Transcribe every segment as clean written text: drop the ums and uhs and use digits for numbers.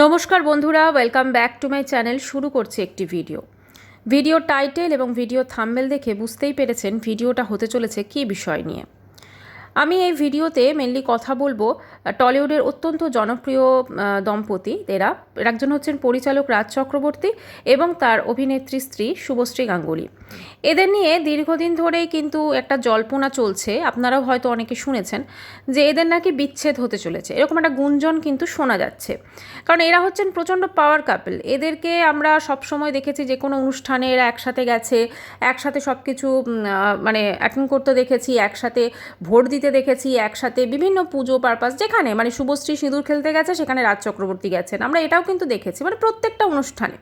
নমস্কার বন্ধুরা, welcome back to my channel. শুরু করছি একটি ভিডিও টাইটেল এবং ভিডিও থাম্বনেল দেখে বুঝতেই পেরেছেন ভিডিওটা হতে চলেছে কী বিষয় নিয়ে। আমি এই ভিডিওতে মেনলি কথা বলবো টলিউডের অত্যন্ত জনপ্রিয় দম্পতি এরা একজন হচ্ছেন পরিচালক রাজ চক্রবর্তী এবং তার অভিনেত্রী স্ত্রী শুভশ্রী গাঙ্গুলি। এদের নিয়ে দীর্ঘদিন ধরেই কিন্তু একটা জল্পনা চলছে, আপনারাও হয়তো অনেকে শুনেছেন যে এদের নাকি বিচ্ছেদ হতে চলেছে, এরকম একটা গুঞ্জন কিন্তু শোনা যাচ্ছে। কারণ এরা হচ্ছেন প্রচণ্ড পাওয়ার কাপল। এদেরকে আমরা সবসময় দেখেছি যে কোনো অনুষ্ঠানে এরা একসাথে গেছে, একসাথে সব কিছু মানে অ্যাটেন্ড করতে দেখেছি, একসাথে ভোট দিতে দেখেছি, একসাথে বিভিন্ন পুজো পারপাস, যেখানে মানে শুভশ্রী সিঁদুর খেলতে গেছে সেখানে রাজ চক্রবর্তী গেছেন, আমরা এটাও কিন্তু দেখেছি, মানে প্রত্যেকটা অনুষ্ঠানে।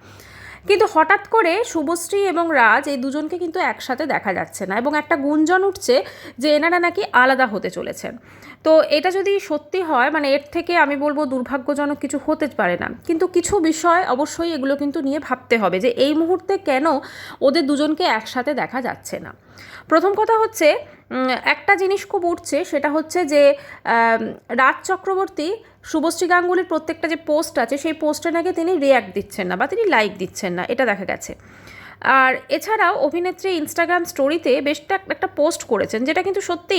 কিন্তু হঠাৎ করে শুভশ্রী এবং রাজ এই দুজনকে কিন্তু একসাথে দেখা যাচ্ছে না এবং একটা গুঞ্জন উঠছে যে এনারা নাকি আলাদা হতে চলেছেন। তো এটা যদি সত্যি হয়, মানে এর থেকে আমি বলবো দুর্ভাগ্যজনক কিছু হতে পারে না, কিন্তু কিছু বিষয় অবশ্যই এগুলো কিন্তু নিয়ে ভাবতে হবে যে এই মুহূর্তে কেন ওদের দুজনকে একসাথে দেখা যাচ্ছে না। প্রথম কথা হচ্ছে, একটা জিনিস খুব উঠছে, সেটা হচ্ছে যে রাজ চক্রবর্তী শুভশ্রী গাঙ্গুলির প্রত্যেকটা যে পোস্ট আছে সেই পোস্টে নাকি তিনি রিয়্যাক্ট দিচ্ছেন না বা তিনি লাইক দিচ্ছেন না, এটা দেখা গেছে। আর এছাড়াও অভিনেত্রী ইনস্টাগ্রাম স্টোরিতে বেশ একটা পোস্ট করেছেন, যেটা কিন্তু সত্যি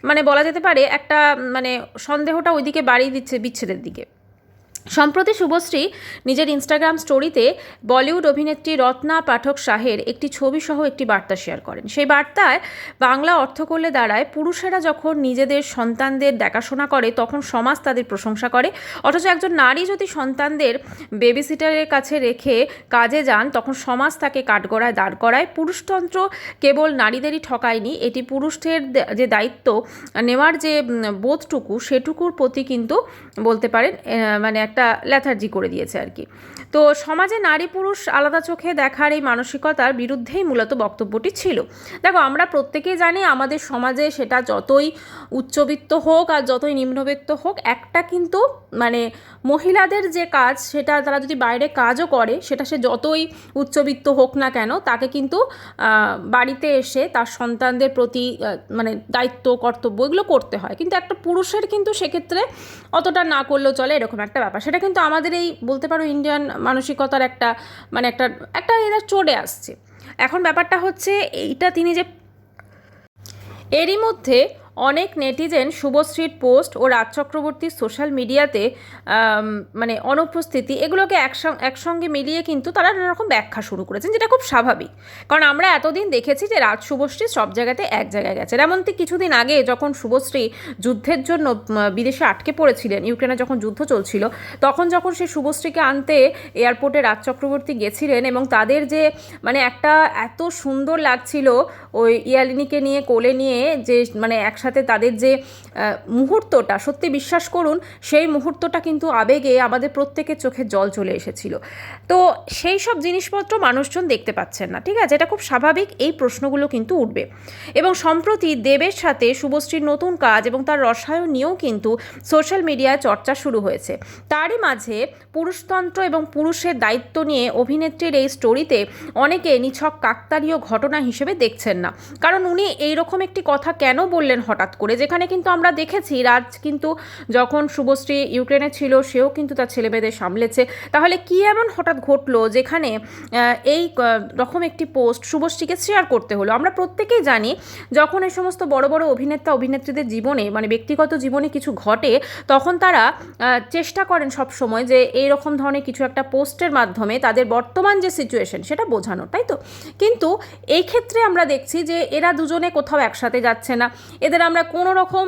মানে বলা যেতে পারে একটা মানে সন্দেহটা ওইদিকে বাড়িয়ে দিচ্ছে বিচ্ছেদের দিকে। সম্প্রতি শুভশ্রী নিজের ইনস্টাগ্রাম স্টোরিতে বলিউড অভিনেত্রী রত্না পাঠক শাহের একটি ছবি সহ একটি বার্তা শেয়ার করেন। সেই বার্তায় বাংলা অর্থ করলে দাঁড়ায়, পুরুষেরা যখন নিজেদের সন্তানদের দেখাশোনা করে তখন সমাজ তাদের প্রশংসা করে, অথচ একজন নারী যদি সন্তানদের বেবিসিটারের কাছে রেখে কাজে যান তখন সমাজ তাকে কাঠগড়ায় দাঁড় করায়। পুরুষতন্ত্র কেবল নারীদেরই ঠকায়নি, এটি পুরুষদের যে দায়িত্ব নেওয়ার যে বোধটুকু সেটুকুর প্রতি কিন্তু বলতে পারেন মানে একটা ল্যাথার্জি করে দিয়েছে আর কি। তো সমাজে নারী পুরুষ আলাদা চোখে দেখার এই মানসিকতার বিরুদ্ধেই মূলত বক্তব্যটি ছিল। দেখো, আমরা প্রত্যেকেই জানি আমাদের সমাজে সেটা যতই উচ্চবিত্ত হোক আর যতই নিম্নবিত্ত হোক, একটা কিন্তু মানে মহিলাদের যে কাজ সেটা তারা যদি বাইরে কাজও করে, সেটা সে যতই উচ্চবিত্ত হোক না কেন তাকে কিন্তু বাড়িতে এসে তার সন্তানদের প্রতি মানে দায়িত্ব কর্তব্য এগুলো করতে হয়। কিন্তু একটা পুরুষের কিন্তু সেক্ষেত্রে অতটা না করলেও চলে, এরকম একটা ব্যাপার। সেটা কিন্তু আমাদের এই বলতে পারো ইন্ডিয়ান মানসিকতার একটা মানে একটা এটা চলে আসছে। এখন ব্যাপারটা হচ্ছে এইটা তিনি যে এরই মধ্যে অনেক নেটিজেন শুভশ্রীর পোস্ট ও রাজ চক্রবর্তীর সোশ্যাল মিডিয়াতে মানে অনুপস্থিতি এগুলোকে একসঙ্গে মিলিয়ে কিন্তু তারা নানা রকম ব্যাখ্যা শুরু করেছেন, যেটা খুব স্বাভাবিক। কারণ আমরা এতদিন দেখেছি যে রাজ শুভশ্রী সব জায়গাতে এক জায়গায় গেছে। এমনকি কিছুদিন আগে যখন শুভশ্রী যুদ্ধের জন্য বিদেশে আটকে পড়েছিলেন, ইউক্রেনে যখন যুদ্ধ চলছিল, তখন যখন সে শুভশ্রীকে আনতে এয়ারপোর্টে রাজ চক্রবর্তী গেছিলেন এবং তাদের যে মানে একটা এত সুন্দর লাগছিল ওই ইয়ালিনীকে নিয়ে কোলে নিয়ে যে মানে একসাথে তাদের যে মুহূর্তটা, সত্যি বিশ্বাস করুন সেই মুহূর্তটা কিন্তু আবেগে আমাদের প্রত্যেকের চোখে জল চলে এসেছিল। তো সেই সব জিনিসপত্র মানুষজন দেখতে পাচ্ছেন না, ঠিক আছে, এটা খুব স্বাভাবিক। এই প্রশ্নগুলো কিন্তু উঠবে। এবং সম্প্রতি দেবের সাথে শুভশ্রীর নতুন কাজ এবং তার রসায়ন নিয়েও কিন্তু সোশ্যাল মিডিয়ায় চর্চা শুরু হয়েছে। তারই মাঝে পুরুষতন্ত্র এবং পুরুষের দায়িত্ব নিয়ে অভিনেত্রীর এই স্টোরিতে অনেকে নিছক কাকতালীয় ঘটনা হিসেবে দেখছেন না। কারণ উনি এইরকম একটি কথা কেন বললেন হঠাৎ করে, যেখানে কিন্তু আমরা দেখেছি রাজ কিন্তু যখন শুভশ্রী ইউক্রেনে ছিল সেও কিন্তু তার ছেলেমেয়েদের সামলেছে। তাহলে কি এমন হঠাৎ ঘটলো যেখানে এই রকম একটি পোস্ট শুভশ্রীকে শেয়ার করতে হলো? আমরা প্রত্যেকেই জানি যখন এই সমস্ত বড় বড় অভিনেত্রীদের জীবনে মানে ব্যক্তিগত জীবনে কিছু ঘটে, তখন তারা চেষ্টা করেন সব সময় যে এই রকম ধরনের কিছু একটা পোস্টের মাধ্যমে তাদের বর্তমান যে সিচুয়েশন সেটা বোঝানো, তাই তো? কিন্তু এই ক্ষেত্রে আমরা দেখছি যে এরা দুজনে কোথাও একসাথে যাচ্ছে না, এদের আমরা কোনো রকম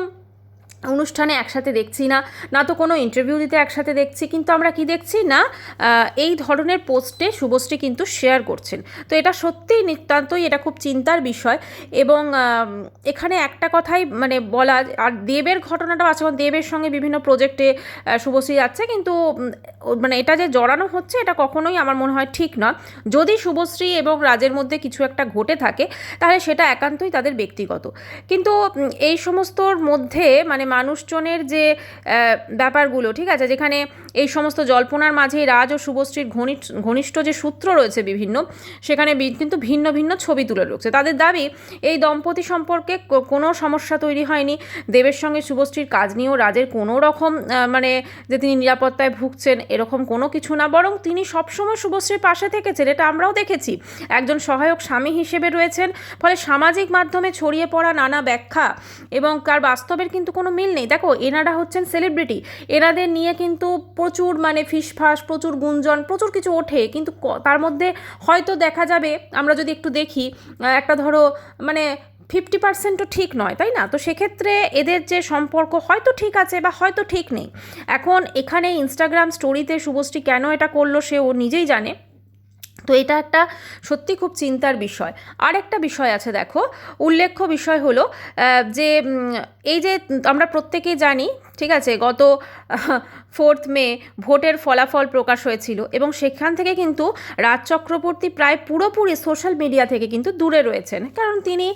অনুষ্ঠানে একসাথে দেখছি না, না তো কোনো ইন্টারভিউ দিতে একসাথে দেখছি, কিন্তু আমরা কি দেখছি না এই ধরনের পোস্টে শুভশ্রী কিন্তু শেয়ার করছেন। তো এটা সত্যিই নিতান্তই এটা খুব চিন্তার বিষয়। এবং এখানে একটা কথাই মানে বলা, আর দেবের ঘটনাটাও আছে, দেবের সঙ্গে বিভিন্ন প্রজেক্টে শুভশ্রী যাচ্ছে, কিন্তু মানে এটা যে জড়ানো হচ্ছে এটা কখনোই আমার মনে হয় ঠিক নয়। যদি শুভশ্রী এবং রাজের মধ্যে কিছু একটা ঘটে থাকে তাহলে সেটা একান্তই তাদের ব্যক্তিগত। কিন্তু এই সমস্তর মধ্যে মানে মানুষজনের যে ব্যাপারগুলো, ঠিক আছে, যেখানে এই সমস্ত জল্পনার মাঝে রাজ ও শুভশ্রীর ঘনিষ্ঠ যে সূত্র রয়েছে বিভিন্ন, সেখানে কিন্তু ভিন্ন ভিন্ন ছবি তুলে রয়েছে। তাদের দাবি এই দম্পতি সম্পর্কে কোনো সমস্যা তৈরি হয়নি। দেবের সঙ্গে শুভশ্রীর কাজ নিয়েও রাজের কোনো রকম মানে যে তিনি নিরাপত্তায় ভুগছেন এরকম কোনো কিছু না, বরং তিনি সবসময় শুভশ্রীর পাশে থেকেছেন, এটা আমরাও দেখেছি। একজন সহায়ক স্বামী হিসেবে রয়েছেন। ফলে সামাজিক মাধ্যমে ছড়িয়ে পড়া নানা ব্যাখ্যা এবং তার বাস্তবের কিন্তু কোনো মিল নেই। দেখো, এনারা হচ্ছেন সেলিব্রিটি, এনাদের নিয়ে কিন্তু প্রচুর মানে ফিসফাস, প্রচুর গুঞ্জন, প্রচুর কিছু ওঠে, কিন্তু তার মধ্যে হয়তো দেখা যাবে আমরা যদি একটু দেখি একটা ধরো মানে 50%ও ঠিক নয়, তাই না? তো সেক্ষেত্রে এদের যে সম্পর্ক হয়তো ঠিক আছে বা হয়তো ঠিক নেই। এখন এখানে ইনস্টাগ্রাম স্টোরিতে শুভশ্রী কেন এটা করলো সে ও নিজেই জানে। তো এটা একটা সত্যি খুব চিন্তার বিষয়। আর একটা বিষয় আছে, দেখো, উল্লেখ্য বিষয় হলো যে এই যে আমরা প্রত্যেকেই জানি, ঠিক আছে, গত 4 মে ভোটের ফলাফল প্রকাশ হয়েছিল এবং সেখান থেকে কিন্তু রাজ চক্রবর্তী প্রায় পুরোপুরি সোশ্যাল মিডিয়া থেকে কিন্তু দূরে রয়েছেন, কারণ তিনি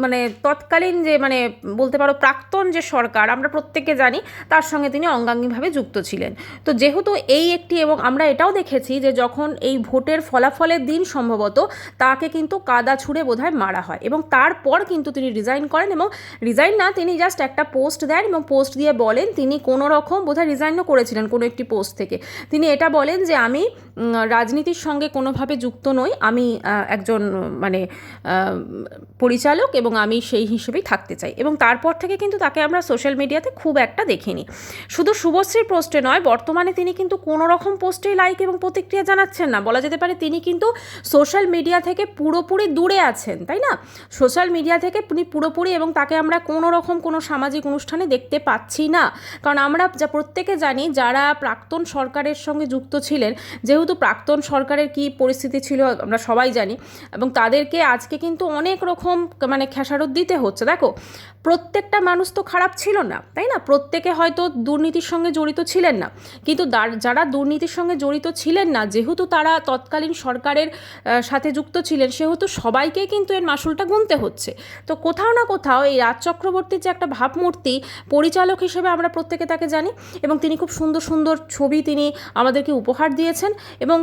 মানে তৎকালীন যে মানে বলতে পারো প্রাক্তন যে সরকার আমরা প্রত্যেকে জানি তার সঙ্গে তিনি অঙ্গাঙ্গিভাবে যুক্ত ছিলেন। তো যেহেতু এই একটি, এবং আমরা এটাও দেখেছি যে যখন এই ভোটের ফলাফলের দিন সম্ভবত তাকে কিন্তু কাদা ছুঁড়ে বোধহয় মারা হয় এবং তারপর কিন্তু তিনি রিজাইন করেন, এবং রিজাইন না, তিনি জাস্ট একটা পোস্ট দেন এবং পোস্ট দিয়ে বলেন তিনি কোনো রকম বোধহয় রিজাইনও করেছিলেন কোনো একটি পোস্ট থেকে। তিনি এটা বলেন যে আমি রাজনীতির সঙ্গে কোনোভাবে যুক্ত নই, আমি একজন মানে পরিচালক এবং আমি সেই হিসেবেই থাকতে চাই। এবং তারপর থেকে কিন্তু তাকে আমরা সোশ্যাল মিডিয়াতে খুব একটা দেখিনি। শুধু শুভশ্রীর পোস্টে নয়, বর্তমানে তিনি কিন্তু কোনো রকম পোস্টেই লাইক এবং প্রতিক্রিয়া জানাচ্ছেন না, বলা যেতে পারে তিনি কিন্তু সোশ্যাল মিডিয়া থেকে পুরোপুরি দূরে আছেন, তাই না? সোশ্যাল মিডিয়া থেকে তিনি পুরোপুরি, এবং তাকে আমরা কোনো রকম কোনো সামাজিক অনুষ্ঠানে দেখতে পাচ্ছি না। কারণ আমরা যা প্রত্যেকে জানি যারা প্রাক্তন সরকারের সঙ্গে যুক্ত ছিলেন, যেহেতু প্রাক্তন সরকারের কী পরিস্থিতি ছিল আমরা সবাই জানি, এবং তাদেরকে আজকে কিন্তু অনেক রকম মানে খেসারত দিতে হচ্ছে। দেখো, প্রত্যেকটা মানুষ তো খারাপ ছিল না, তাই না? প্রত্যেকে হয়তো দুর্নীতির সঙ্গে জড়িত ছিলেন না, কিন্তু যারা দুর্নীতির সঙ্গে জড়িত ছিলেন না, যেহেতু তারা তৎকালীন সরকারের সাথে যুক্ত ছিলেন, সেহেতু সবাইকেই কিন্তু এর মাসুলটা গুনতে হচ্ছে। তো কোথাও না কোথাও এই রাজ চক্রবর্তীর যে একটা ভাবমূর্তি, পরিচালক হিসেবে আমরা প্রত্যেকে তাকে জানি, এবং তিনি খুব সুন্দর সুন্দর ছবি তিনি আমাদেরকে উপহার দিয়েছেন, এবং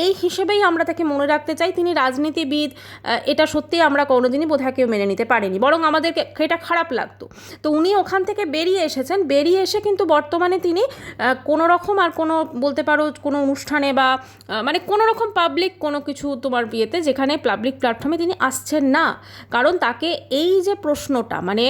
এই হিসেবেই আমরা তাকে মনে রাখতে চাই। তিনি রাজনীতিবিদ, এটা সত্যিই আমরা কোনোদিনই বোধহয় কেউ মেনে নিতে পারিনি, বরং আমাদেরকে এটা খারাপ লাগতো। তো উনি ওখান থেকে বেরিয়ে এসেছেন, বেরিয়ে এসে কিন্তু বর্তমানে তিনি কোনো রকম আর কোনো বলতে পারো কোনো অনুষ্ঠানে বা মানে কোনো রকম পাবলিক কোনো কিছু তোমার বিয়েতে, যেখানে পাবলিক প্ল্যাটফর্মে তিনি আসছেন না। কারণ তাকে এই যে প্রশ্নটা মানে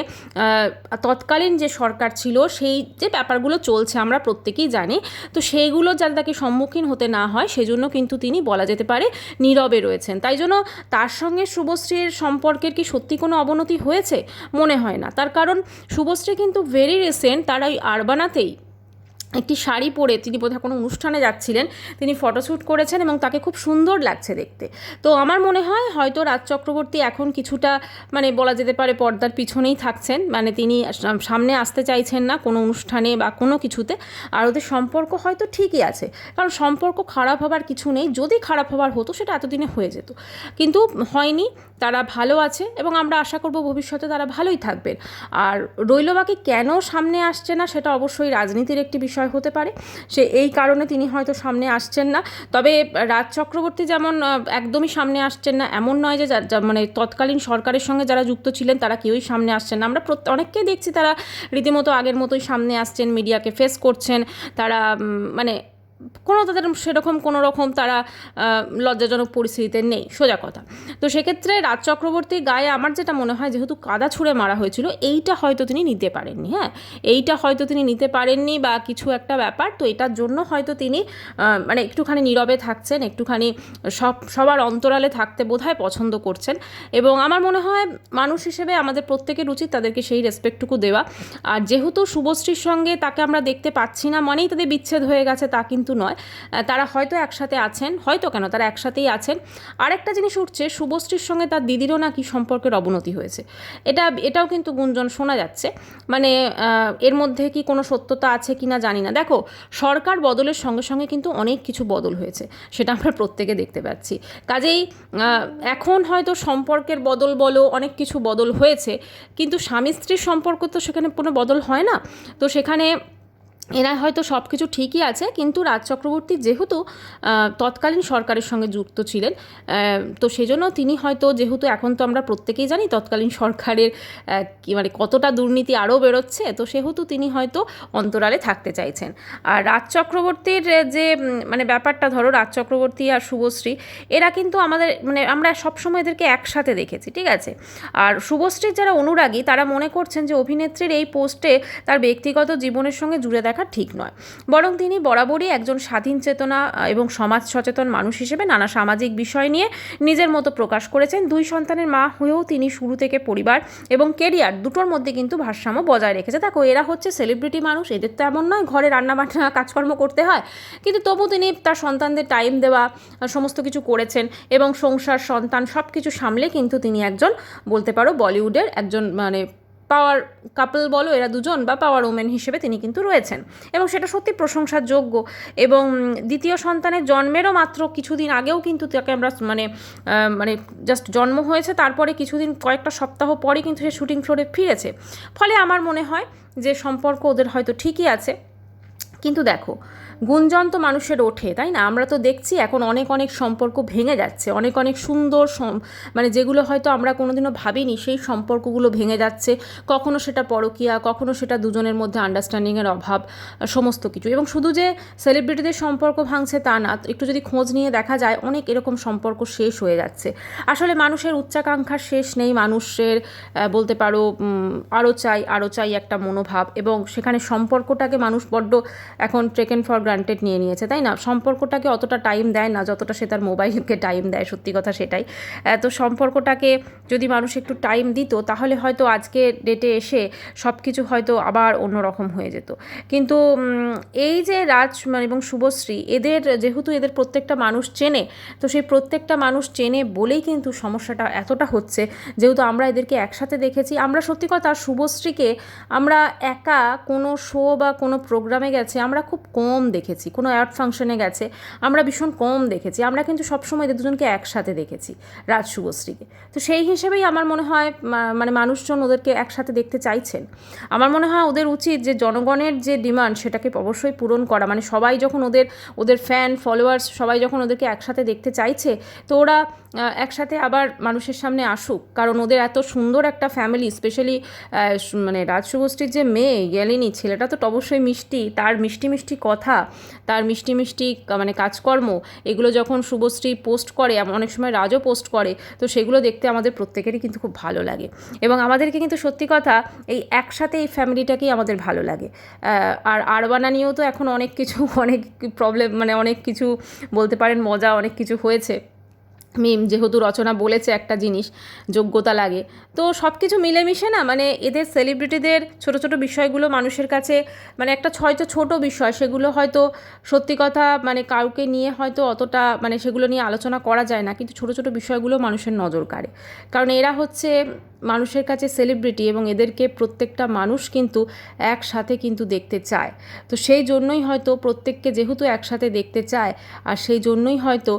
তৎকালীন যে সরকার ছিল সেই যে ব্যাপারগুলো চলছে আমরা প্রত্যেকেই জানি, তো সেইগুলো যাতে তাকে সম্মুখীন হতে না হয় সেজন্য কিন্তু তিনি বলা যেতে পারে নীরবে রয়েছেন। তাই জন্য তার সঙ্গে শুভশ্রীর সম্পর্কের কি সত্যি কোনো অবনতি হয়েছে? মনে হয় না। তার কারণ শুভশ্রী কিন্তু ভেরি রিসেন্ট তার ওই আরবানাতেই একটি শাড়ি পরে তিনি বোধহয় কোনো অনুষ্ঠানে যাচ্ছিলেন, তিনি ফটোশ্যুট করেছেন এবং তাকে খুব সুন্দর লাগছে দেখতে। তো আমার মনে হয় হয়তো রাজ চক্রবর্তী এখন কিছুটা মানে বলা যেতে পারে পর্দার পিছনেই থাকছেন, মানে তিনি সামনে আসতে চাইছেন না কোনো অনুষ্ঠানে বা কোনো কিছুতে। আর ওদের সম্পর্ক হয়তো ঠিকই আছে, কারণ সম্পর্ক খারাপ হবার কিছু নেই, যদি খারাপ হবার হতো সেটা এতদিনে হয়ে যেত, কিন্তু হয়নি। তারা ভালো আছে এবং আমরা আশা করব ভবিষ্যতে তারা ভালোই থাকবেন। আর রইল বাকি কেন সামনে আসছে না, সেটা অবশ্যই রাজনীতির একটি বিষয় হতে পারে, সে এই কারণে তিনি হয়তো সামনে আসছেন না। তবে রাজ চক্রবর্তী যেমন একদমই সামনে আসছেন না এমন নয় যে মানে তৎকালীন সরকারের সঙ্গে যারা যুক্ত ছিলেন তারা কেউই সামনে আসছেন না। আমরা অনেককেই দেখছি তারা রীতিমতো আগের মতোই সামনে আসছেন, মিডিয়াকে ফেস করছেন, তারা মানে কোনো তাদের সেরকম কোনো রকম তারা লজ্জাজনক পরিস্থিতিতে নেই, সোজা কথা। তো সেক্ষেত্রে রাজ চক্রবর্তীর গায়ে আমার যেটা মনে হয়, যেহেতু কাদা ছুঁড়ে মারা হয়েছিল, এইটা হয়তো তিনি নিতে পারেননি। হ্যাঁ, এইটা হয়তো তিনি নিতে পারেননি বা কিছু একটা ব্যাপার, তো এটার জন্য হয়তো তিনি মানে একটুখানি নীরবে থাকছেন, একটুখানি সবার অন্তরালে থাকতে বোধহয় পছন্দ করছেন। এবং আমার মনে হয় মানুষ হিসেবে আমাদের প্রত্যেকের উচিত তাদেরকে সেই রেসপেক্টটুকু দেওয়া। আর যেহেতু শুভশ্রীর সঙ্গে তাকে আমরা দেখতে পাচ্ছি না মানেই তাদের বিচ্ছেদ হয়ে গেছে তা কিন্তু নয়, তারা হয়তো একসাথে আছেন, হয়তো কেন তারা একসাথেই আছেন। আরেকটা জিনিস উঠছে, শুভশ্রীর সঙ্গে তার দিদিরও নাকি সম্পর্কের অবনতি হয়েছে, এটাও কিন্তু গুঞ্জন শোনা যাচ্ছে। মানে এর মধ্যে কি কোনো সত্যতা আছে কি না জানি না। দেখো, সরকার বদলের সঙ্গে সঙ্গে কিন্তু অনেক কিছু বদল হয়েছে, সেটা আমরা প্রত্যেকে দেখতে পাচ্ছি। কাজেই এখন হয়তো সম্পর্কের বদল বলো, অনেক কিছু বদল হয়েছে, কিন্তু স্বামী স্ত্রীর সম্পর্ক তো সেখানে কোনো বদল হয় না। তো সেখানে এরা হয়তো সব কিছু ঠিকই আছে, কিন্তু রাজ চক্রবর্তী যেহেতু তৎকালীন সরকারের সঙ্গে যুক্ত ছিলেন, তো সেজন্য তিনি হয়তো, যেহেতু এখন তো আমরা প্রত্যেকেই জানি তৎকালীন সরকারের মানে কতটা দুর্নীতি আরও বেরোচ্ছে, তো সেহেতু তিনি হয়তো অন্তরালে থাকতে চাইছেন। আর রাজ চক্রবর্তীর যে মানে ব্যাপারটা, ধরো রাজ চক্রবর্তী আর শুভশ্রী, এরা কিন্তু আমাদের মানে আমরা সবসময় এদেরকে একসাথে দেখেছি, ঠিক আছে। আর শুভশ্রীর যারা অনুরাগী তারা মনে করছেন যে অভিনেত্রীর এই পোস্টে তার ব্যক্তিগত জীবনের সঙ্গে জুড়ে দেখা ঠিক নয়, বরং তিনি বরাবরই একজন স্বাধীন চেতনা এবং সমাজ সচেতন মানুষ হিসেবে নানা সামাজিক বিষয় নিয়ে নিজের মতো প্রকাশ করেছেন। 2 সন্তানের মা হয়েও তিনি শুরু থেকে পরিবার এবং কেরিয়ার দুটোর মধ্যে কিন্তু ভারসাম্য বজায় রেখেছে। দেখো, এরা হচ্ছে সেলিব্রিটি মানুষ, এদের তো এমন নয় ঘরে রান্নাবান্না কাজকর্ম করতে হয়, কিন্তু তবু তিনি তার সন্তানদের টাইম দেওয়া, সমস্ত কিছু করেছেন, এবং সংসার সন্তান সব কিছু সামলে কিন্তু তিনি একজন, বলতে পারো বলিউডের একজন মানে পাওয়ার কাপল বলো এরা দুজন, বা পাওয়ার ওমেন হিসেবে তিনি কিন্তু রয়েছেন, এবং সেটা সত্যি প্রশংসার যোগ্য। এবং দ্বিতীয় সন্তানের জন্মেরও মাত্র কিছুদিন আগেও কিন্তু তাকে আমরা মানে জাস্ট জন্ম হয়েছে, তারপরে কিছুদিন কয়েকটা সপ্তাহ পরে কিন্তু সে শুটিং ফ্লোরে ফিরেছে। ফলে আমার মনে হয় যে সম্পর্ক ওদের হয়তো ঠিকই আছে। কিন্তু দেখো, গুঞ্জন তো মানুষের ওঠে, তাই না? আমরা তো দেখছি এখন অনেক অনেক সম্পর্ক ভেঙে যাচ্ছে, অনেক অনেক সুন্দর মানে যেগুলো হয়তো আমরা কোনোদিনও ভাবিনি সেই সম্পর্কগুলো ভেঙে যাচ্ছে। কখনো সেটা পরকীয়া, কখনো সেটা দুজনের মধ্যে আন্ডারস্ট্যান্ডিংয়ের অভাব, সমস্ত কিছু। এবং শুধু যে সেলিব্রিটিদের সম্পর্ক ভাঙছে তা না, একটু যদি খোঁজ নিয়ে দেখা যায় অনেক এরকম সম্পর্ক শেষ হয়ে যাচ্ছে। আসলে মানুষের উচ্চাকাঙ্ক্ষার শেষ নেই, মানুষের বলতে পারো আরও চাই একটা মনোভাব, এবং সেখানে সম্পর্কটাকে মানুষ বড্ড এখন টেকেন ফর গ্রান্টেড নিয়ে নিয়েছে, তাই না? সম্পর্কটাকে অতটা টাইম দেয় না যতটা সে তার মোবাইলকে টাইম দেয়, সত্যি কথা সেটাই। তো সম্পর্কটাকে যদি মানুষ একটু টাইম দিত, তাহলে হয়তো আজকে ডেটে এসে সব কিছু হয়তো আবার অন্যরকম হয়ে যেত। কিন্তু এই যে রাজ এবং শুভশ্রী, যেহেতু এদের প্রত্যেকটা মানুষ চেনে, তো সেই প্রত্যেকটা মানুষ চেনে বলেই কিন্তু সমস্যাটা এতটা হচ্ছে। যেহেতু আমরা এদেরকে একসাথে দেখেছি, আমরা সত্যি কথা শুভশ্রীকে আমরা একা কোনো শো বা কোনো প্রোগ্রামে গেছে আমরা খুব কম দেখেছি, কোনো অ্যাড ফাংশনে গেছে আমরা ভীষণ কম দেখেছি। আমরা কিন্তু সবসময় এদের দুজনকে একসাথে দেখেছি, রাজ শুভশ্রীকে। তো সেই হিসেবেই আমার মনে হয় মানে মানুষজন ওদেরকে একসাথে দেখতে চাইছেন। আমার মনে হয় ওদের উচিত যে জনগণের যে ডিমান্ড সেটাকে অবশ্যই পূরণ করা। মানে সবাই যখন ওদের ফ্যান ফলোয়ার্স সবাই যখন ওদেরকে একসাথে দেখতে চাইছে, তো ওরা একসাথে আবার মানুষের সামনে আসুক। কারণ ওদের এত সুন্দর একটা ফ্যামিলি, স্পেশালি মানে রাজ শুভশ্রীর যে মেয়ে গেলিনি, ছেলেটা তো অবশ্যই মিষ্টি, তার মিষ্টি মিষ্টি কথা, তার মিষ্টি মিষ্টি মানে কাজকর্ম, এগুলো যখন শুভশ্রী পোস্ট করে, অনেক সময় রাজও পোস্ট করে, তো সেগুলো দেখতে আমাদের প্রত্যেকেরই কিন্তু খুব ভালো লাগে। এবং আমাদেরকে কিন্তু সত্যি কথা এই একসাথে এই ফ্যামিলিটাকেই আমাদের ভালো লাগে। আর আরবানা নিয়েও তো এখন অনেক কিছু অনেক প্রবলেম, মানে অনেক কিছু বলতে পারেন মজা অনেক কিছু হয়েছে। যেহেতু রচনা বলেছে একটা জিনিস যোগ্যতা লাগে, তো সব কিছু মিলেমিশে না, মানে এদের সেলিব্রিটিদের ছোট ছোট বিষয়গুলো মানুষের কাছে মানে একটা হয়তো ছোটো বিষয়, সেগুলো হয়তো সত্যি কথা মানে কাউকে নিয়ে হয়তো অতটা মানে সেগুলো নিয়ে আলোচনা করা যায় না, কিন্তু ছোট ছোট বিষয়গুলো মানুষের নজর কাড়ে। কারণ এরা হচ্ছে মানুষের কাছে সেলিব্রিটি, এবং এদেরকে প্রত্যেকটা মানুষ কিন্তু একসাথে কিন্তু দেখতে চায়। তো সেই জন্যই হয়তো প্রত্যেককে যেহেতু একসাথে দেখতে চায়, আর সেই জন্যই হয়তো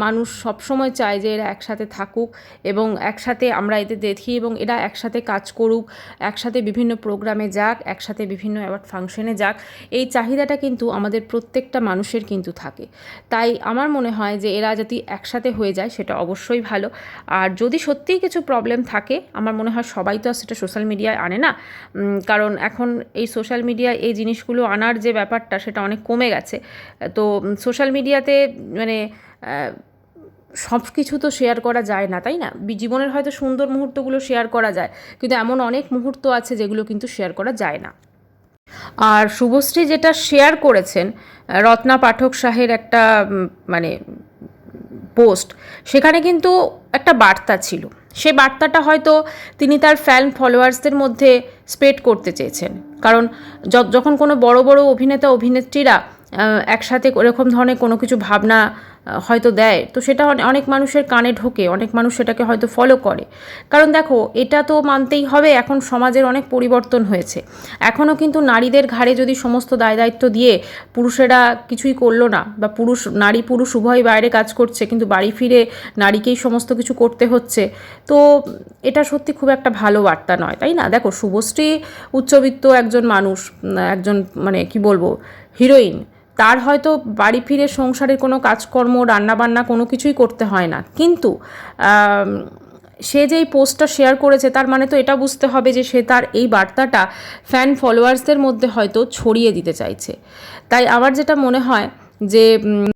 মানুষ সবসময় চায় যে এরা একসাথে থাকুক এবং একসাথে আমরা এদের দেখি, এবং এরা একসাথে কাজ করুক, একসাথে বিভিন্ন প্রোগ্রামে যাক, একসাথে বিভিন্ন অ্যাওয়ার্ড ফাংশনে যাক। এই চাহিদাটা কিন্তু আমাদের প্রত্যেকটা মানুষের কিন্তু থাকে। তাই আমার মনে হয় যে এরা যদি একসাথে হয়ে যায় সেটা অবশ্যই ভালো। আর যদি সত্যিই কিছু প্রবলেম থাকে, আমার মনে হয় সবাই তো আর সেটা সোশ্যাল মিডিয়ায় আনে না, কারণ এখন এই সোশ্যাল মিডিয়ায় এই জিনিসগুলো আনার যে ব্যাপারটা সেটা অনেক কমে গেছে। তো সোশ্যাল মিডিয়াতে মানে সব কিছু তো শেয়ার করা যায় না, তাই না? জীবনের হয়তো সুন্দর মুহূর্তগুলো শেয়ার করা যায়, কিন্তু এমন অনেক মুহূর্ত আছে যেগুলো কিন্তু শেয়ার করা যায় না। আর শুভশ্রী যেটা শেয়ার করেছেন রত্না পাঠক শাহের একটা মানে পোস্ট, সেখানে কিন্তু একটা বার্তা ছিল। সে বার্তাটা হয়তো তিনি তার ফ্যান ফলোয়ার্সদের মধ্যে স্প্রেড করতে চেয়েছেন। কারণ যখন কোনো বড় বড় অভিনেতা অভিনেত্রীরা একসাথে এরকম ধরনের কোনো কিছু ভাবনা হয়তো দেয়, তো সেটা অনেক মানুষের কানে ঢোকে, অনেক মানুষ সেটাকে হয়তো ফলো করে। কারণ দেখো, এটা তো মানতেই হবে, এখন সমাজের অনেক পরিবর্তন হয়েছে। এখনও কিন্তু নারীদের ঘাড়ে যদি সমস্ত দায় দায়িত্ব দিয়ে পুরুষেরা কিছুই করলো না, বা নারী পুরুষ উভয় বাইরে কাজ করছে, কিন্তু বাড়ি ফিরে নারীকেই সমস্ত কিছু করতে হচ্ছে, তো এটা সত্যি খুব একটা ভালো বার্তা নয়, তাই না? দেখো, শুভশ্রী উচ্চবিত্ত একজন মানুষ, একজন মানে কি বলবো, হিরোইন। তার হয়তো বাড়ি ফিরে সংসারের কোনো কাজকর্ম, রান্নাবান্না কোনো কিছুই করতে হয় না, কিন্তু সে যেই পোস্টটা শেয়ার করেছে, তার মানে তো এটা বুঝতে হবে যে সে তার এই বার্তাটা ফ্যান ফলোয়ার্সদের মধ্যে হয়তো ছড়িয়ে দিতে চাইছে। তাই আমার যেটা মনে হয় যে